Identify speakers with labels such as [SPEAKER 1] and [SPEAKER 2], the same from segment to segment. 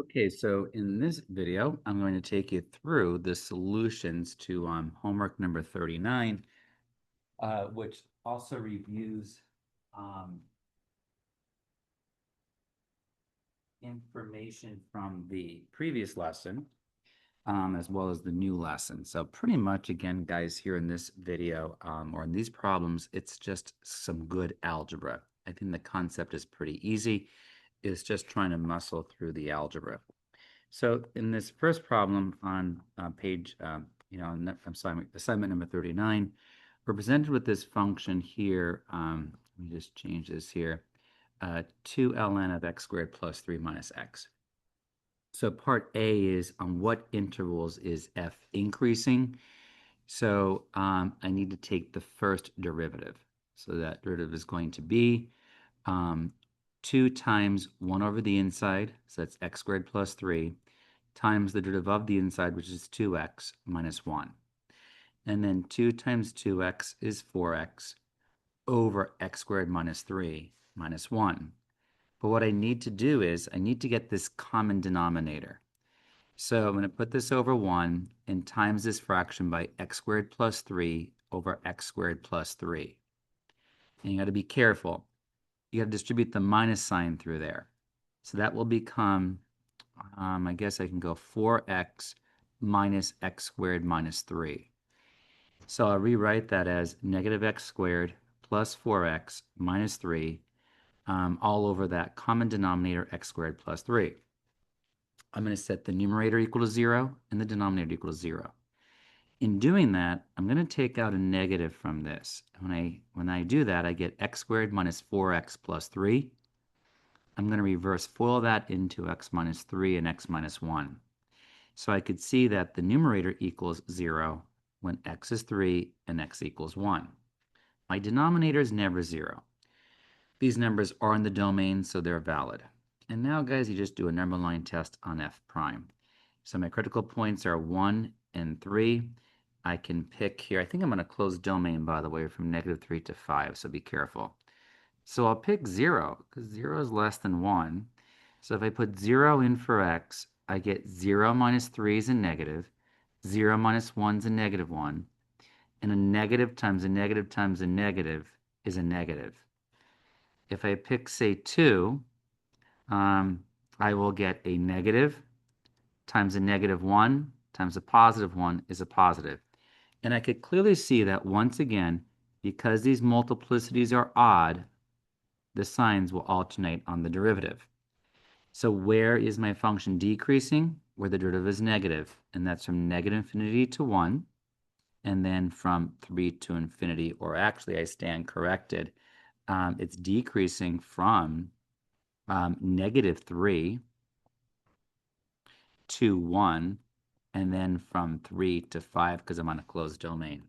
[SPEAKER 1] Okay, so in this video, I'm going to take you through the solutions to homework number 39, which also reviews um, information from the previous lesson, as well as the new lesson. So pretty much, again, guys, here in this video or in these problems, it's just some good algebra. I think the concept is pretty easy. It's just trying to muscle through the algebra. So in this first problem on page, I'm sorry, assignment number 39, we're presented with this function here. Let me just change this here. 2 ln of x squared plus 3 minus x. So part A is on what intervals is f increasing? So I need to take the first derivative. So that derivative is going to be 2 times 1 over the inside, so that's x squared plus 3, times the derivative of the inside, which is 2x minus 1. And then 2 times 2x is 4x over x squared minus 3 minus 1. But what I need to do is I need to get this common denominator. So I'm going to put this over 1 and times this fraction by x squared plus 3 over x squared plus 3. And you got to be careful. You got to distribute the minus sign through there. So that will become, I guess I can go 4x minus x squared minus 3. So I'll rewrite that as negative x squared plus 4x minus 3 all over that common denominator x squared plus 3. I'm going to set the numerator equal to 0 and the denominator equal to 0. In doing that, I'm going to take out a negative from this. When I do that, I get x squared minus 4x plus 3. I'm going to reverse FOIL that into x minus 3 and x minus 1. So I could see that the numerator equals 0 when x is 3 and x equals 1. My denominator is never 0. These numbers are in the domain, so they're valid. And now, guys, you just do a number line test on f prime. So my critical points are 1 and 3. I can pick here, I think I'm going to close domain, by the way, from negative 3 to 5, so be careful. So I'll pick 0, because 0 is less than 1. So if I put 0 in for x, I get 0 minus 3 is a negative, 0 minus 1 is a negative 1, and a negative times a negative times a negative is a negative. If I pick, say, 2, I will get a negative times a negative 1 times a positive 1 is a positive. And I could clearly see that once again, because these multiplicities are odd, the signs will alternate on the derivative. So where is my function decreasing? Where the derivative is negative, and that's from negative infinity to 1, and then from 3 to infinity, or actually I stand corrected. It's decreasing from negative 3 to 1, and then from 3 to 5 because I'm on a closed domain.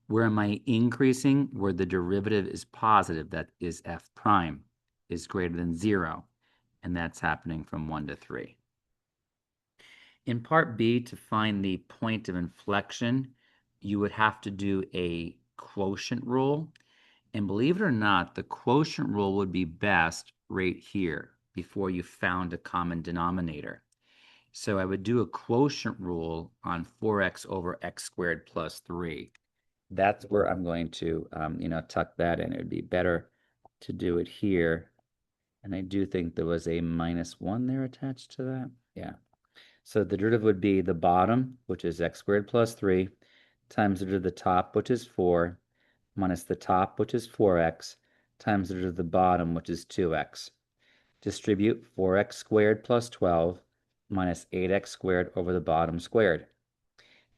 [SPEAKER 1] Where am I increasing? Where the derivative is positive, that is f prime, is greater than 0, and that's happening from 1 to 3. In part B, to find the point of inflection, you would have to do a quotient rule. And believe it or not, the quotient rule would be best right here before you found a common denominator. So I would do a quotient rule on 4x over x squared plus 3. That's where I'm going to, tuck that in. It would be better to do it here. And I do think there was a minus 1 there attached to that. Yeah. So the derivative would be the bottom, which is x squared plus 3, times the derivative of the top, which is 4, minus the top, which is 4x, times the derivative of the bottom, which is 2x. Distribute 4x squared plus 12 minus 8x squared over the bottom squared.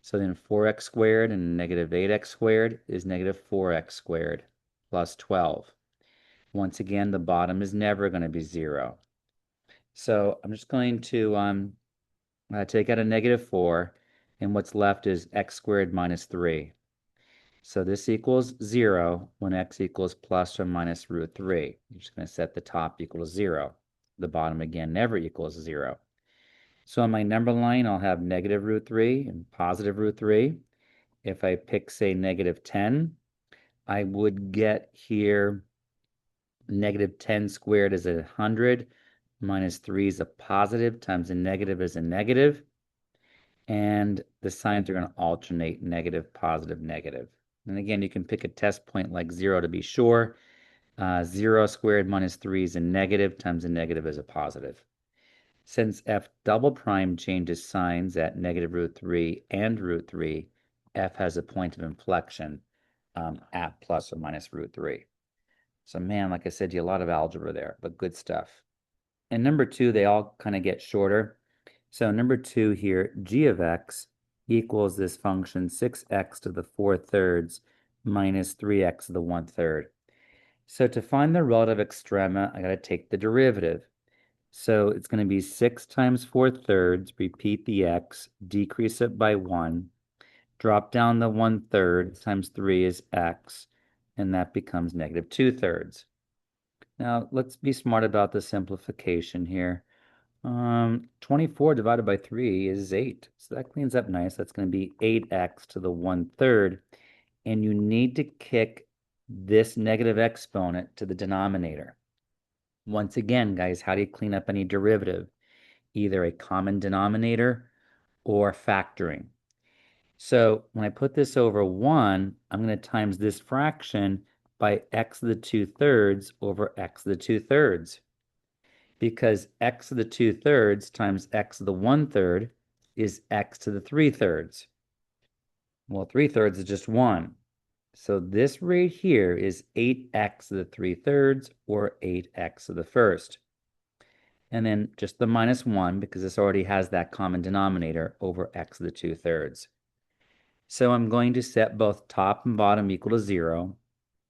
[SPEAKER 1] So then 4x squared and negative 8x squared is negative 4x squared plus 12. Once again, the bottom is never going to be 0. So I'm just going to take out a negative 4, and what's left is x squared minus 3. So this equals 0 when x equals plus or minus root 3. You're just going to set the top equal to 0. The bottom, again, never equals 0. So on my number line, I'll have negative root 3 and positive root 3. If I pick, say, negative 10, I would get here negative 10 squared is 100 minus 3 is a positive times a negative is a negative. And the signs are going to alternate negative, positive, negative. And again, you can pick a test point like 0 to be sure. 0 squared minus 3 is a negative times a negative is a positive. Since f double prime changes signs at negative root 3 and root 3, f has a point of inflection at plus or minus root 3. So man, like I said, you a lot of algebra there, but good stuff. And number 2, they all kind of get shorter. So number 2 here, g of x equals this function 6x to the 4/3 minus 3x to the 1/3. So to find the relative extrema, I got to take the derivative. So it's going to be 6 times 4/3, repeat the x, decrease it by 1, drop down the 1/3 times 3 is x, and that becomes negative 2/3. Now let's be smart about the simplification here. 24 divided by 3 is 8. So that cleans up nice. That's going to be 8x to the 1/3. And you need to kick this negative exponent to the denominator. Once again, guys, how do you clean up any derivative? Either a common denominator or factoring. So when I put this over 1, I'm going to times this fraction by x to the 2/3 over x to the 2/3. Because x to the 2/3 times x to the 1/3 is x to the 3/3. Well, 3/3 is just 1. So this right here is 8x to the 3/3 or 8x to the first. And then just the minus 1 because this already has that common denominator over x to the 2/3. So I'm going to set both top and bottom equal to 0,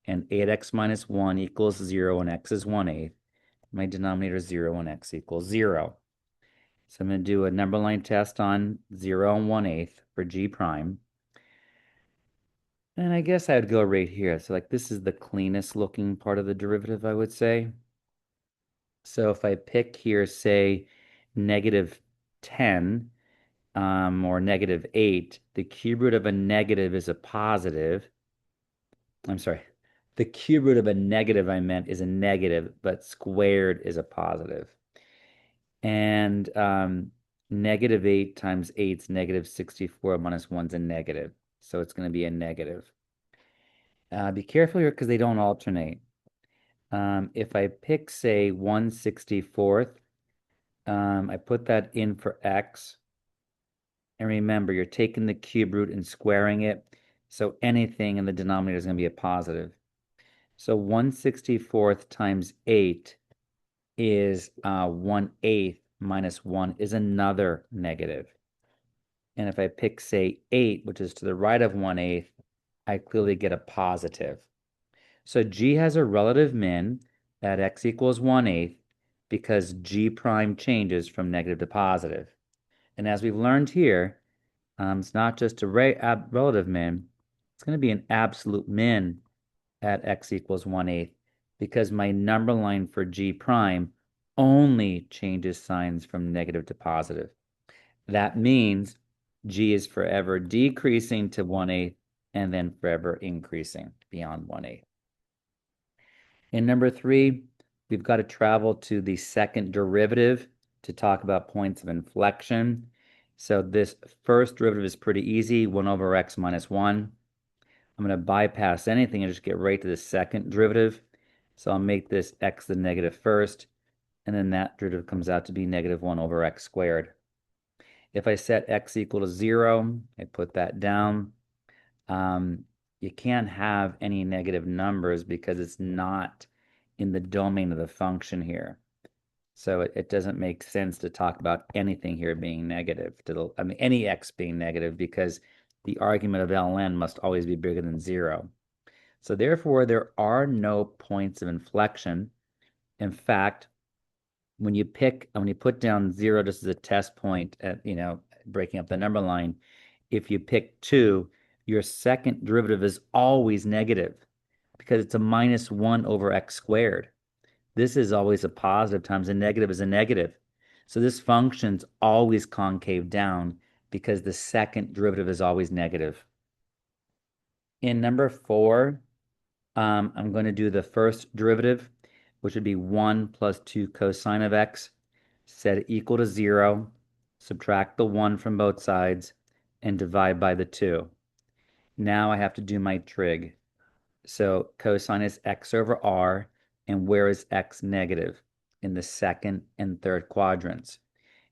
[SPEAKER 1] and 8x minus 1 equals 0 and x is 1/8. My denominator is 0 and x equals 0. So I'm going to do a number line test on 0 and 1/8 for g prime. And I guess I would go right here. So like this is the cleanest looking part of the derivative, I would say. So if I pick here, say, negative 10 or negative 8, the cube root of a negative is a positive. I'm sorry. The cube root of a negative I meant is a negative, but squared is a positive. And negative 8 times 8 is negative 64 minus 1 is a negative. So it's going to be a negative. Be careful here because they don't alternate. If I pick, say, 1/64, I put that in for x. And remember, you're taking the cube root and squaring it. So anything in the denominator is going to be a positive. So 1/64 times 8 is 1/8 minus 1 is another negative. And if I pick, say, 8, which is to the right of 1/8, I clearly get a positive. So G has a relative min at x equals 1/8 because G prime changes from negative to positive. And as we've learned here, it's not just a relative min, it's going to be an absolute min at x equals 1/8 because my number line for G prime only changes signs from negative to positive. That means G is forever decreasing to 1/8 and then forever increasing beyond 1/8. In number 3, we've got to travel to the second derivative to talk about points of inflection. So this first derivative is pretty easy, 1 over x minus 1. I'm going to bypass anything and just get right to the second derivative. So I'll make this x the negative first, and then that derivative comes out to be negative 1 over x squared. If I set x equal to 0, I put that down. You can't have any negative numbers because it's not in the domain of the function here. So it doesn't make sense to talk about anything here being negative, any x being negative, because the argument of ln must always be bigger than 0. So therefore, there are no points of inflection. In fact, when you put down 0 just as a test point at, breaking up the number line, if you pick 2, your second derivative is always negative because it's a minus 1 over x squared. This is always a positive times a negative is a negative. So this function's always concave down because the second derivative is always negative. In number 4, I'm going to do the first derivative, which would be 1 plus 2 cosine of x. set it equal to 0, subtract the 1 from both sides, and divide by the 2. Now I have to do my trig. So cosine is x over r, and where is x negative? In the second and third quadrants.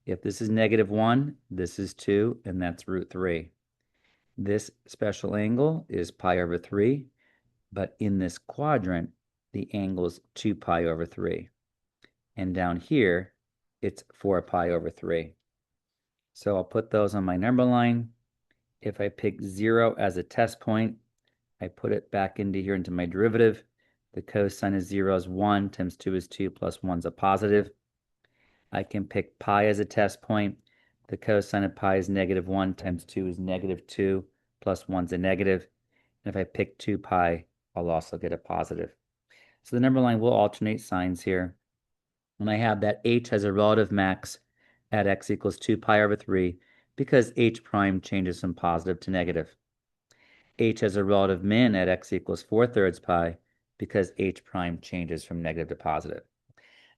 [SPEAKER 1] If this is -1, this is 2, and that's root 3. This special angle is pi over 3, but in this quadrant, the angle is 2 pi over 3. And down here, it's 4 pi over 3. So I'll put those on my number line. If I pick 0 as a test point, I put it back into here into my derivative. The cosine of 0 is 1 times 2 is 2 plus 1 is a positive. I can pick pi as a test point. The cosine of pi is -1 times 2 is -2 plus 1 is a negative. And if I pick 2 pi, I'll also get a positive. So the number line will alternate signs here. And I have that h has a relative max at x equals 2 pi over 3 because h prime changes from positive to negative. H has a relative min at x equals 4/3 pi because h prime changes from negative to positive.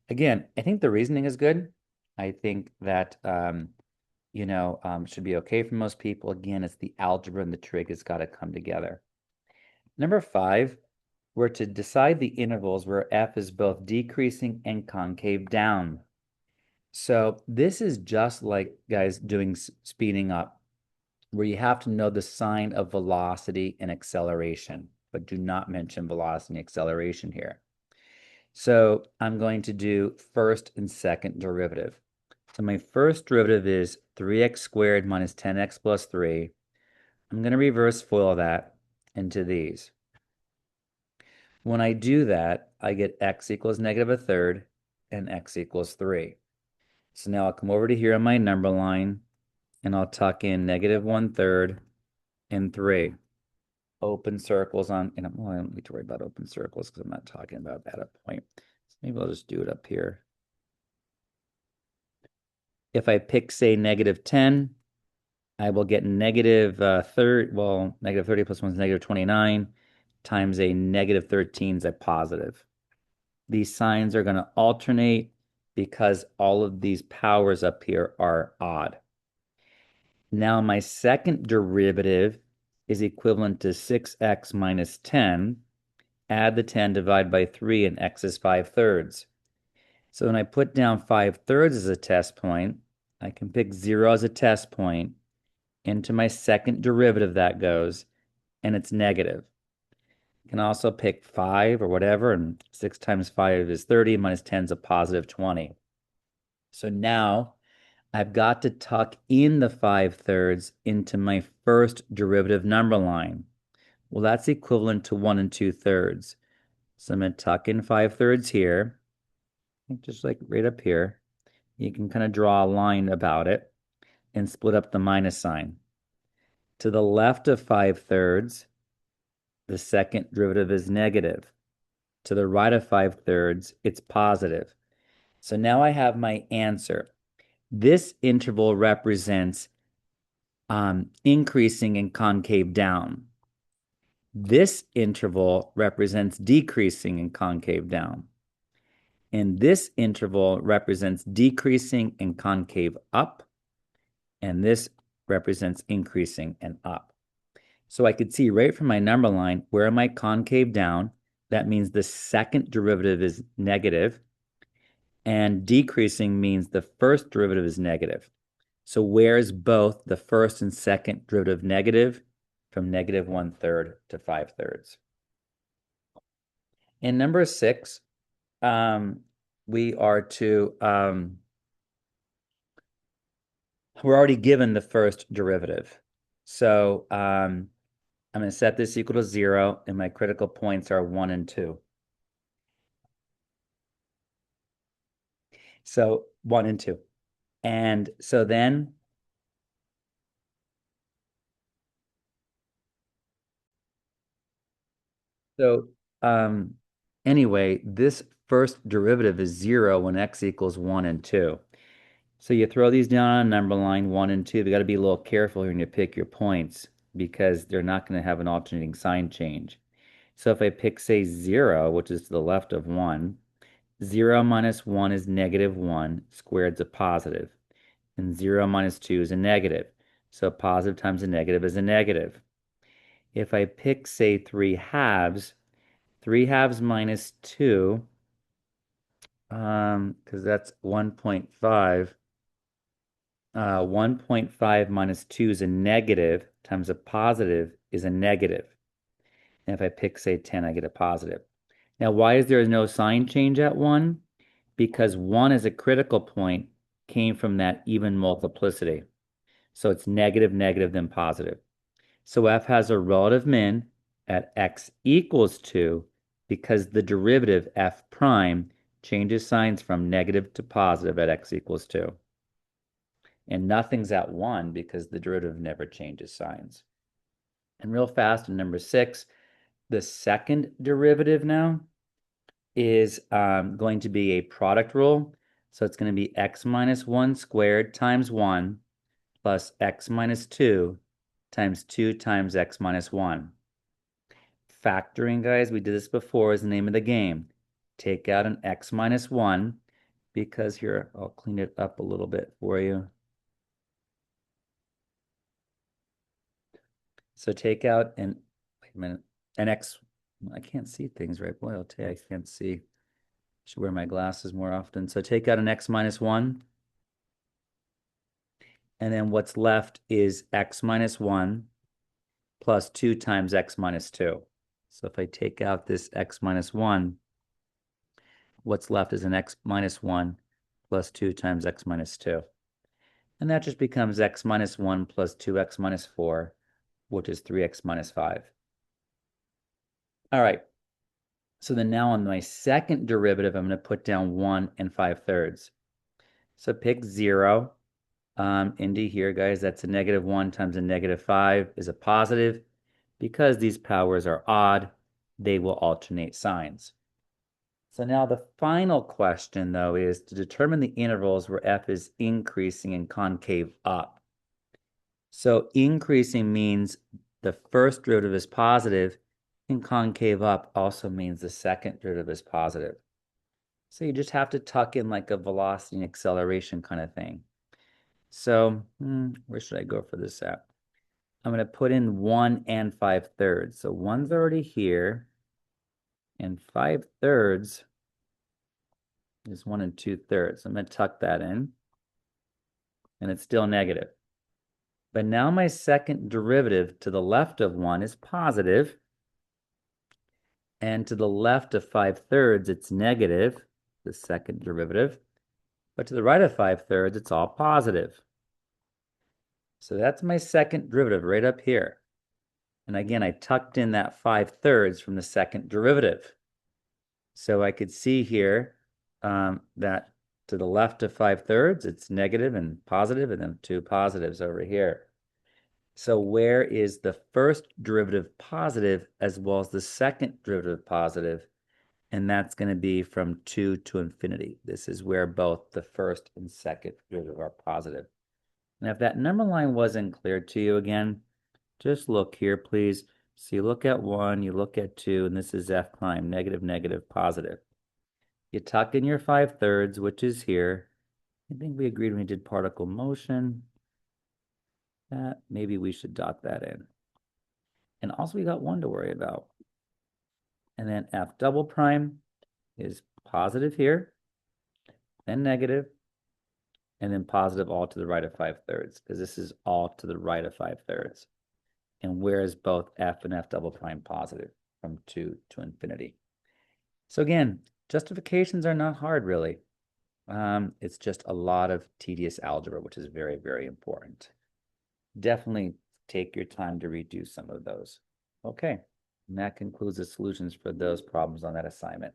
[SPEAKER 1] Again, I think the reasoning is good. I think that, should be okay for most people. Again, it's the algebra and the trig has got to come together. Number 5, we're to decide the intervals where f is both decreasing and concave down. So this is just like, guys, doing speeding up, where you have to know the sign of velocity and acceleration, but do not mention velocity and acceleration here. So I'm going to do first and second derivative. So my first derivative is 3x squared minus 10x plus 3. I'm going to reverse FOIL that into these. When I do that, I get x equals -1/3 and x equals 3. So now I'll come over to here on my number line, and I'll tuck in -1/3 and 3. Open circles on, and well, I don't need to worry about open circles because I'm not talking about that at point. So maybe I'll just do it up here. If I pick, say, -10, I will get -30 plus 1 is -29 times a -13 is a positive. These signs are going to alternate because all of these powers up here are odd. Now my second derivative is equivalent to 6x minus 10. Add the 10, divide by 3, and x is 5/3. So when I put down 5/3 as a test point, I can pick 0 as a test point. Into my second derivative that goes, and it's negative. You can also pick 5 or whatever, and 6 times 5 is 30, minus 10 is a positive 20. So now I've got to tuck in the 5/3 into my first derivative number line. Well, that's equivalent to 1 2/3. So I'm going to tuck in 5/3 here, just like right up here. You can kind of draw a line about it and split up the minus sign. To the left of 5/3, the second derivative is negative. To the right of 5/3, it's positive. So now I have my answer. This interval represents increasing and concave down. This interval represents decreasing and concave down. And this interval represents decreasing and concave up. And this represents increasing and up. So I could see right from my number line, where am I concave down? That means the second derivative is negative. And decreasing means the first derivative is negative. So where is both the first and second derivative negative? From -1/3 to 5/3. In number 6, we are to, we're already given the first derivative. So I'm going to set this equal to 0, and my critical points are 1 and 2. So 1 and 2. And so then, so anyway, this first derivative is 0 when x equals 1 and 2. So you throw these down on a number line, 1 and 2. You got to be a little careful here when you pick your points because they're not going to have an alternating sign change. So if I pick, say, 0, which is to the left of 1, 0 minus 1 is -1, squared is a positive. And 0 minus 2 is a negative. So positive times a negative is a negative. If I pick, say, 3 halves minus 2, because that's 1.5. 1.5 minus 2 is a negative, times a positive is a negative. And if I pick, say, 10, I get a positive. Now, why is there no sign change at 1? Because 1 is a critical point, came from that even multiplicity. So it's negative, negative, then positive. So f has a relative min at x equals 2 because the derivative f prime changes signs from negative to positive at x equals 2. And nothing's at 1 because the derivative never changes signs. And real fast in number 6, the second derivative now is going to be a product rule. So it's going to be x minus 1 squared times 1 plus x minus 2 times 2 times x minus 1. Factoring, guys, we did this before, is the name of the game. Take out an x minus 1 because here, I'll clean it up a little bit for you. So take out an, wait a minute, an x, I can't see things right. Boy, I'll tell you, I can't see. I should wear my glasses more often. So take out an x minus 1. And then what's left is x minus 1 plus 2 times x minus 2. So if I take out this x minus 1, what's left is an x minus 1 plus 2 times x minus 2. And that just becomes x minus 1 plus 2x minus 4, which is 3x minus 5. All right. So then now on my second derivative, I'm going to put down 1 and 5/3. So pick 0 into here, guys. That's a -1 times a -5 is a positive. Because these powers are odd, they will alternate signs. So now the final question, though, is to determine the intervals where f is increasing and concave up. So increasing means the first derivative is positive, and concave up also means the second derivative is positive. So you just have to tuck in like a velocity and acceleration kind of thing. So where should I go for this at? I'm going to put in 1 and 5/3. So 1's already here, and 5/3 is 1 and 2/3. I'm going to tuck that in, and it's still negative. But now my second derivative to the left of 1 is positive, and to the left of 5/3 it's negative, the second derivative. But to the right of 5/3 it's all positive. So that's my second derivative right up here. And again, I tucked in that 5/3 from the second derivative. So I could see here that to the left of 5/3 it's negative and positive, and then 2 positives over here. So where is the first derivative positive as well as the second derivative positive? And that's going to be from 2 to infinity. This is where both the first and second derivative are positive. And if that number line wasn't clear to you again, just look here, please. So you look at 1, you look at 2, and this is f prime, negative, negative, positive. You tuck in your 5/3, which is here. I think we agreed when we did particle motion that maybe we should dot that in. And also we got 1 to worry about. And then f double prime is positive here, then negative, and then positive all to the right of 5/3, because this is all to the right of 5/3. And where is both f and f double prime positive? From 2 to infinity. So again, justifications are not hard, really. It's just a lot of tedious algebra, which is very, very important. Definitely take your time to redo some of those. Okay, and that concludes the solutions for those problems on that assignment.